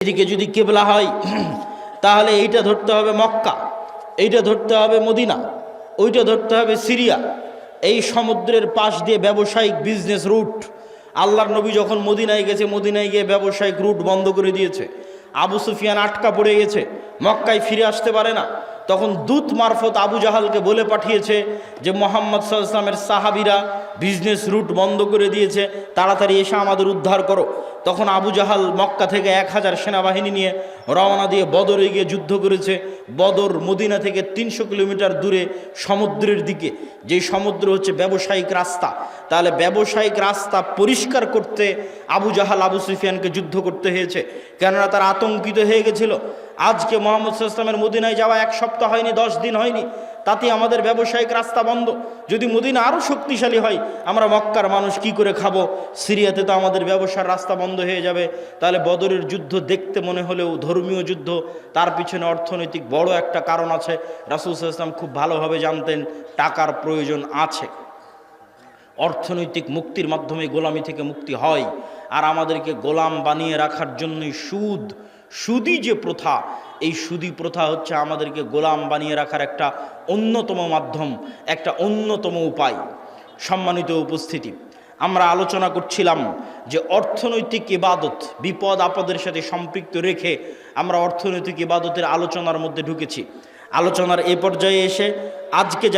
এদিকে যদি কেবলা হয় তাহলে এইটা ধরতে হবে মক্কা, এইটা ধরতে হবে মদিনা, ওইটা ধরতে হবে সিরিয়া। এই সমুদ্রের পাশ দিয়ে ব্যবসায়িক বিজনেস রুট। আল্লাহর নবী যখন মদিনায় গেছে, মদিনায় গিয়ে ব্যবসায়িক রুট বন্ধ করে দিয়েছে। আবু সুফিয়ান আটকা পড়ে গেছে, মক্কায় ফিরে আসতে পারে না। তখন দূত মারফত আবু জাহালকে বলে পাঠিয়েছে যে মোহাম্মদ সাল্লাল্লাহু আলাইহি ওয়াসাল্লামের সাহাবীরা বিজনেস রুট বন্ধ করে দিয়েছে, তাড়াতাড়ি এসে আমাদের উদ্ধার করো। তখন আবু জাহাল মক্কা থেকে 1000 সেনাবাহিনী নিয়ে রওনা দিয়ে বদরে গিয়ে যুদ্ধ করেছে। বদর মদিনা থেকে 300 কিলোমিটার দূরে সমুদ্রের দিকে, যেই সমুদ্র হচ্ছে ব্যবসায়িক রাস্তা। তাহলে ব্যবসায়িক রাস্তা পরিষ্কার করতে আবু জাহাল আবু সুফিয়ানকে যুদ্ধ করতে হয়েছে, কেননা তারা আতঙ্কিত হয়ে গেছিল। আজকে মোহাম্মদ সাল্লাল্লাহু আলাইহি ওয়াসাল্লামের মদিনায় যাওয়া 1 সপ্তাহ হয়নি, 10 দিন হয়নি, তাতে আমাদের ব্যবসায়িক রাস্তা বন্ধ। যদি মদিনা আরও শক্তিশালী হয়, আমরা মক্কার মানুষ কি করে খাবো? সিরিয়াতে তো আমাদের ব্যবসার রাস্তা বন্ধ হয়ে যাবে। তাহলে বদরের যুদ্ধ দেখতে মনে হলেও ধর্মীয় যুদ্ধ, তার পিছনে অর্থনৈতিক বড় একটা কারণ আছে। রাসূল সাল্লাল্লাহু আলাইহি ওয়াসাল্লাম খুব ভালোভাবে জানতেন টাকার প্রয়োজন আছে। অর্থনৈতিক মুক্তির মাধ্যমে গোলামি থেকে মুক্তি হয়। আর আমাদেরকে গোলাম বানিয়ে রাখার জন্যই সুদি যে প্রথা, এই সুদি প্রথা হচ্ছে আমাদেরকে গোলাম বানিয়ে রাখার একটা অন্যতম মাধ্যম, একটা অন্যতম উপায়। সম্মানিত উপস্থিতি, আমরা আলোচনা করছিলাম যে অর্থনৈতিক ইবাদত বিপদ আপদের সাথে সম্পৃক্ত রেখে আমরা অর্থনৈতিক ইবাদতের আলোচনার মধ্যে ঢুকেছি। আলোচনার এই পর্যায়ে এসে আজকে